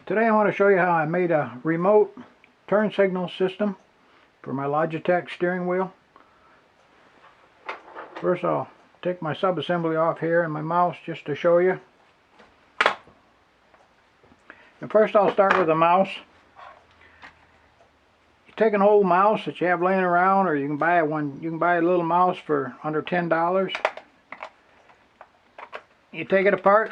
Today I want to show you how I made a remote turn signal system for my Logitech steering wheel. First I'll take my sub-assembly off here and my mouse just to show you. And first I'll start with the mouse. You take an old mouse that you have laying around, or you can buy one. You can buy a little mouse for under $10. You take it apart.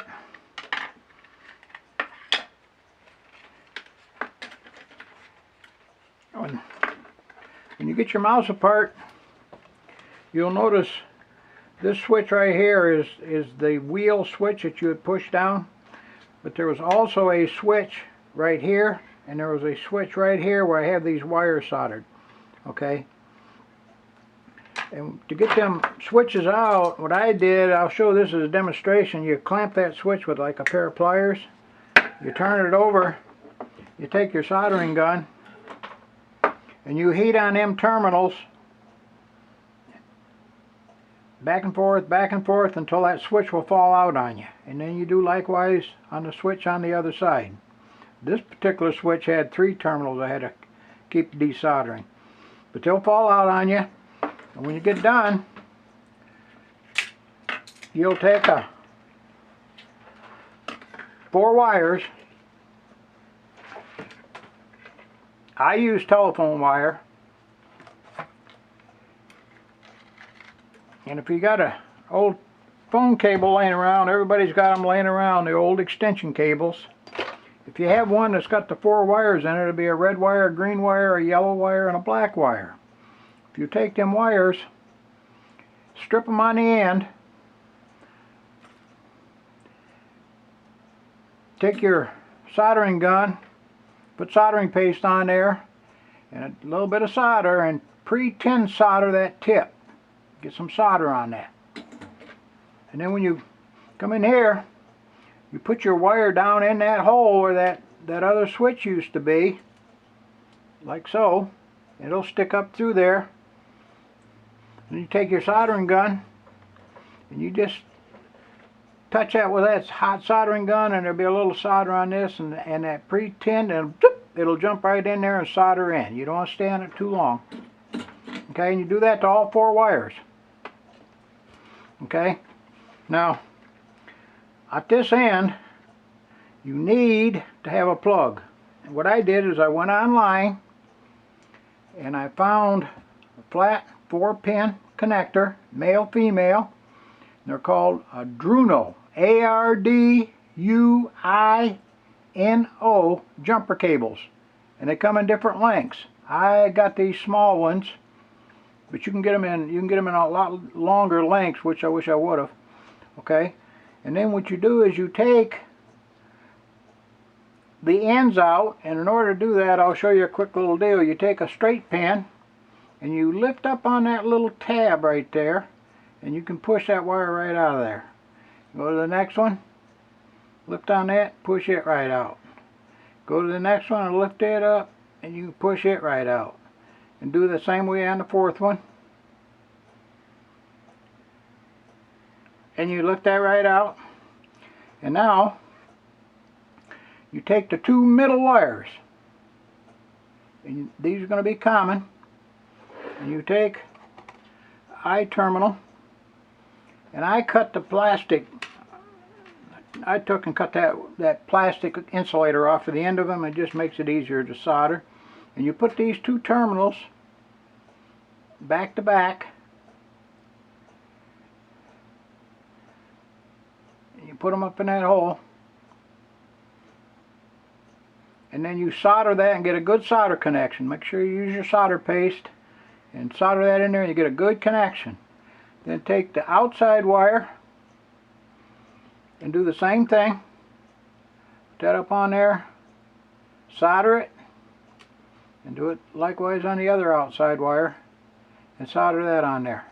When you get your mouse apart, you'll notice this switch right here is the wheel switch that you would push down. But there was also a switch right here, and there was a switch right here where I have these wires soldered. Okay? And to get them switches out, what I did, I'll show this as a demonstration. You clamp that switch with like a pair of pliers. You turn it over. You take your soldering gun. And you heat on them terminals back and forth until that switch will fall out on you. And then you do likewise on the switch on the other side. This particular switch had 3 terminals I had to keep desoldering. But they'll fall out on you. And when you get done, you'll take 4 wires. I use telephone wire, and if you got a old phone cable laying around, everybody's got them laying around, the old extension cables. If you have one that's got the 4 wires in it, it'll be a red wire, a green wire, a yellow wire, and a black wire. If you take them wires, strip them on the end, take your soldering gun, put soldering paste on there and a little bit of solder, and pre-tin solder that tip. Get some solder on that. And then when you come in here, you put your wire down in that hole where that other switch used to be, like so. It'll stick up through there. And you take your soldering gun and you just touch that with that hot soldering gun, and there'll be a little solder on this, and that pre-tinned, and it'll jump right in there and solder in. You don't want to stay on it too long. Okay, and you do that to all 4 wires. Okay, now at this end you need to have a plug. And what I did is I went online and I found a flat 4-pin connector, male, female. They're called Arduino, A-R-D-U-I-N-O jumper cables, and they come in different lengths. I got these small ones, but you can get them in a lot longer lengths, which I wish I would have. Okay, and then what you do is you take the ends out, and in order to do that, I'll show you a quick little deal. You take a straight pin and you lift up on that little tab right there, and you can push that wire right out of there. Go to the next one, lift on that, push it right out. Go to the next one and lift it up, and you push it right out. And do the same way on the 4th one. And you lift that right out. And now, you take the 2 middle wires, and these are going to be common, and you take I terminal, and I cut the plastic. I took and cut that plastic insulator off of the end of them. It just makes it easier to solder. And you put these 2 terminals back to back. And you put them up in that hole. And then you solder that and get a good solder connection. Make sure you use your solder paste and solder that in there, and you get a good connection. Then take the outside wire and do the same thing. Put that up on there, solder it, and do it likewise on the other outside wire, and solder that on there.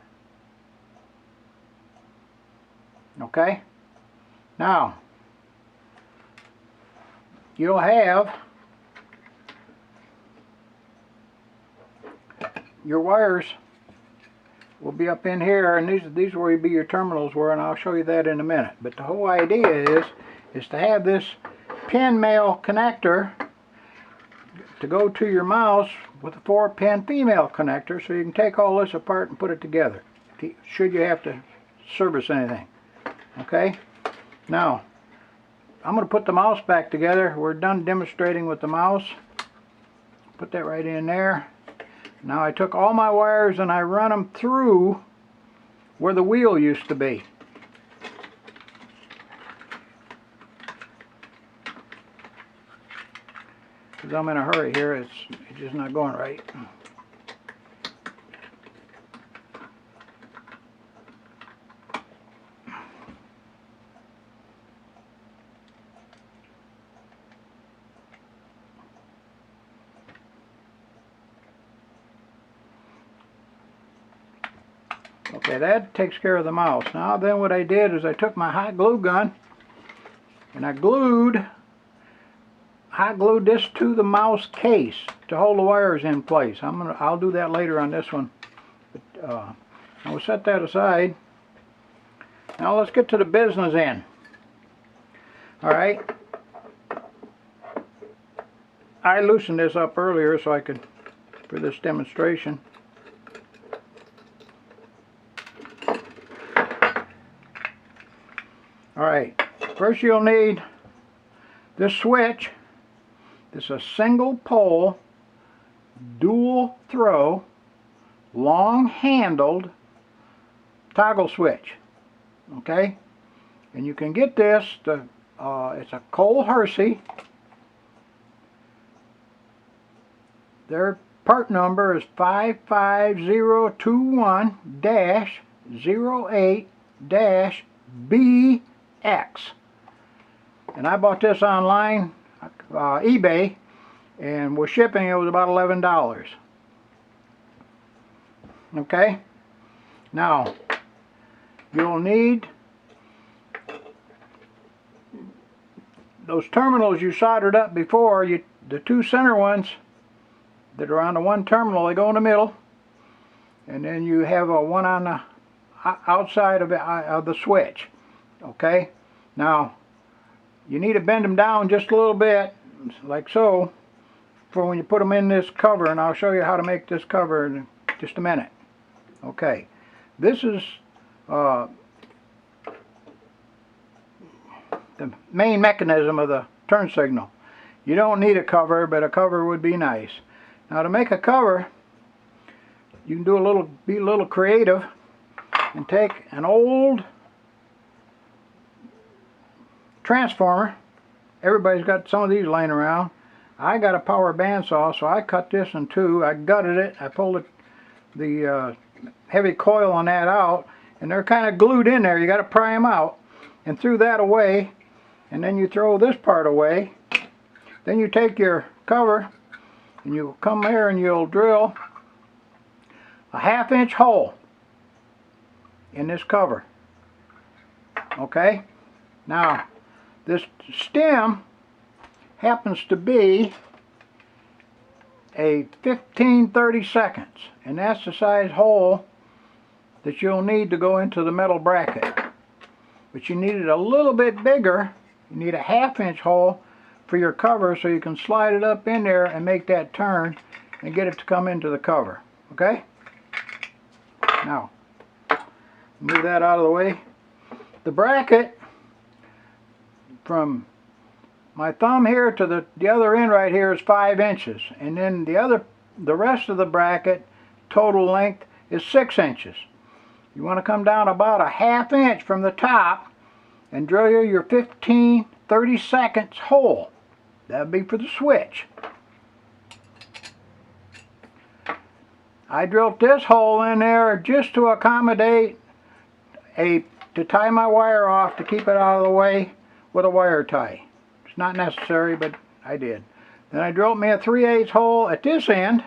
Okay? Now, you'll have your wires will be up in here, and these will be your terminals were, and I'll show you that in a minute. But the whole idea is to have this 4-pin male connector to go to your mouse with a 4-pin female connector, so you can take all this apart and put it together should you have to service anything. Okay, now I'm going to put the mouse back together. We're done demonstrating with the mouse. Put that right in there. Now I took all my wires and I run them through where the wheel used to be. Because I'm in a hurry here, it's just not going right. Okay, that takes care of the mouse. Now then what I did is I took my hot glue gun and I hot glued this to the mouse case to hold the wires in place. I'll do that later on this one. But, I will set that aside. Now let's get to the business end. Alright. I loosened this up earlier so I could, for this demonstration. Alright, first you'll need this switch. This is a single pole, dual throw, long handled toggle switch. Okay, and you can get this, it's a Cole Hersey. Their part number is 55021-08-BX. And I bought this online, eBay, and with shipping it was about $11. Okay, now you'll need those terminals you soldered up before. The two center ones that are on the one terminal, they go in the middle, and then you have a one on the outside of the switch. Okay, now you need to bend them down just a little bit, like so, for when you put them in this cover, and I'll show you how to make this cover in just a minute. Okay, this is the main mechanism of the turn signal. You don't need a cover, but a cover would be nice. Now to make a cover, you can be a little creative and take an old transformer. Everybody's got some of these laying around. I got a power bandsaw, so I cut this in two. I gutted it. I pulled the heavy coil on that out, and they're kind of glued in there. You got to pry them out, and threw that away, and then you throw this part away. Then you take your cover and you'll come here and you'll drill a 1/2-inch hole in this cover. Okay, now this stem happens to be a 15/32, and that's the size hole that you'll need to go into the metal bracket. But you need it a little bit bigger. You need a 1/2-inch hole for your cover, so you can slide it up in there and make that turn and get it to come into the cover. Okay, now move that out of the way. The bracket from my thumb here to the other end right here is 5 inches, and then the rest of the bracket total length is 6 inches. You want to come down about a 1/2 inch from the top and drill your 15/32 hole. That would be for the switch. I drilled this hole in there just to accommodate to tie my wire off, to keep it out of the way with a wire tie. It's not necessary, but I did. Then I drilled me a 3/8 hole at this end,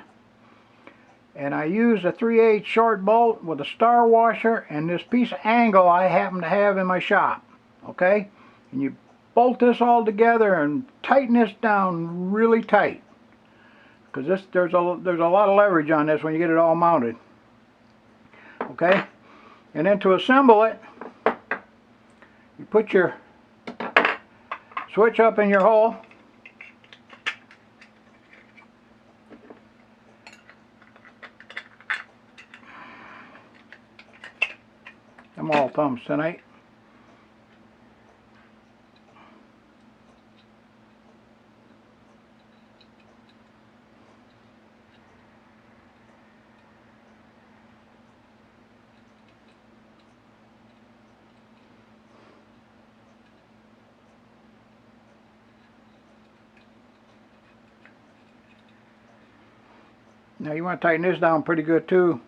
and I used a 3/8 short bolt with a star washer and this piece of angle I happen to have in my shop. Okay, and you bolt this all together and tighten this down really tight, because there's a lot of leverage on this when you get it all mounted. Okay, and then to assemble it, you put your switch up in your hole. I'm all thumbs tonight. Now you want to tighten this down pretty good too.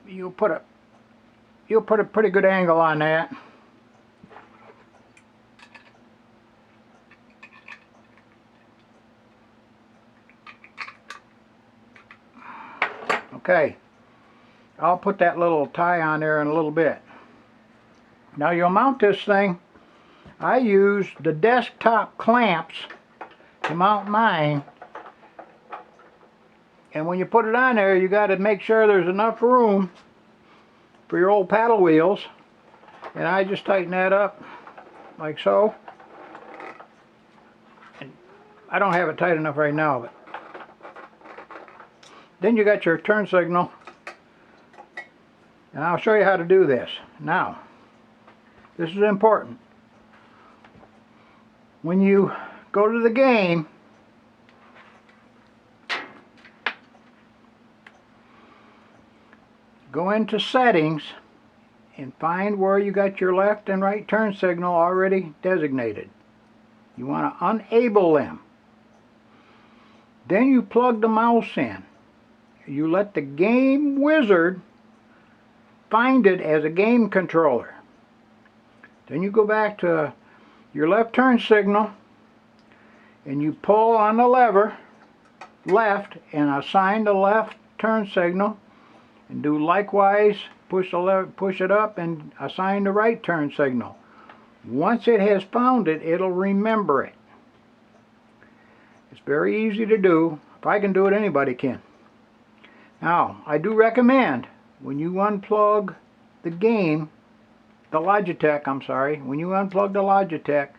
You'll put a pretty good angle on that. Okay, I'll put that little tie on there in a little bit. Now you'll mount this thing. I use the desktop clamps to mount mine. And when you put it on there, you got to make sure there's enough room for your old paddle wheels. And I just tighten that up like so. And I don't have it tight enough right now, but then you got your turn signal. And I'll show you how to do this. Now, this is important. When you go to the game, go into settings and find where you got your left and right turn signal already designated. You want to enable them. Then you plug the mouse in. You let the game wizard find it as a game controller. Then you go back to your left turn signal and you pull on the lever left and assign the left turn signal. And do likewise, push it up and assign the right turn signal. Once it has found it, it'll remember it. It's very easy to do. If I can do it, anybody can. Now, I do recommend when you unplug the Logitech, when you unplug the Logitech,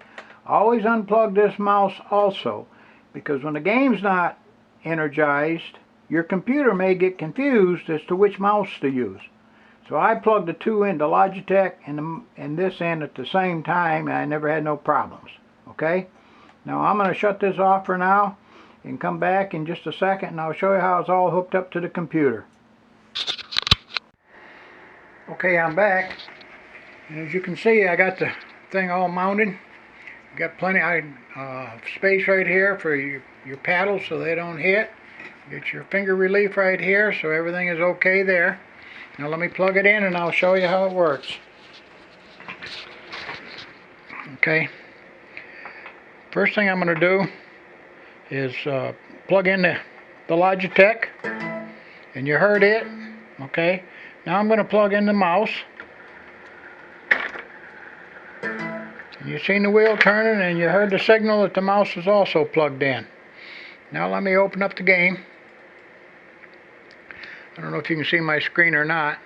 always unplug this mouse also, because when the game's not energized, your computer may get confused as to which mouse to use. So I plugged the two in, the Logitech and this in at the same time, and I never had no problems. Okay? Now I'm going to shut this off for now and come back in just a second, and I'll show you how it's all hooked up to the computer. Okay, I'm back. And as you can see, I got the thing all mounted. Got plenty of space right here for your paddles so they don't hit. Get your finger relief right here, so everything is okay there. Now let me plug it in and I'll show you how it works. Okay. First thing I'm going to do is plug in the Logitech, and you heard it. Okay. Now I'm going to plug in the mouse. You've seen the wheel turning, and you heard the signal that the mouse is also plugged in. Now let me open up the game. I don't know if you can see my screen or not.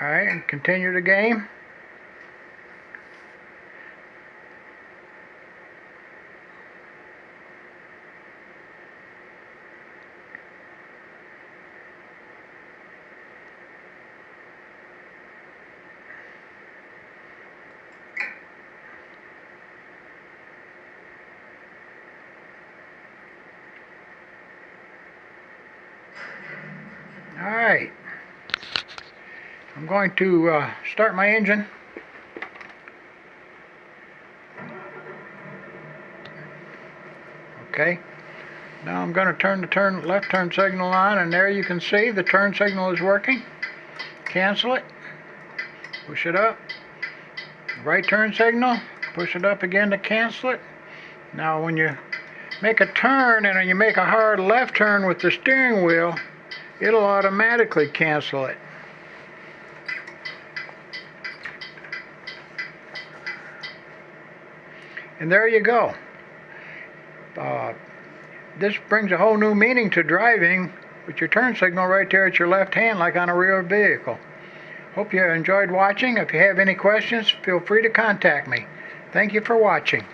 Alright, and continue the game. Alright, I'm going to start my engine. Okay, now I'm going to turn the left turn signal on, and there you can see the turn signal is working. Cancel it, push it up. Right turn signal, push it up again to cancel it. Now when you make a turn and you make a hard left turn with the steering wheel, it'll automatically cancel it. And there you go. This brings a whole new meaning to driving with your turn signal right there at your left hand, like on a real vehicle. Hope you enjoyed watching. If you have any questions, feel free to contact me. Thank you for watching.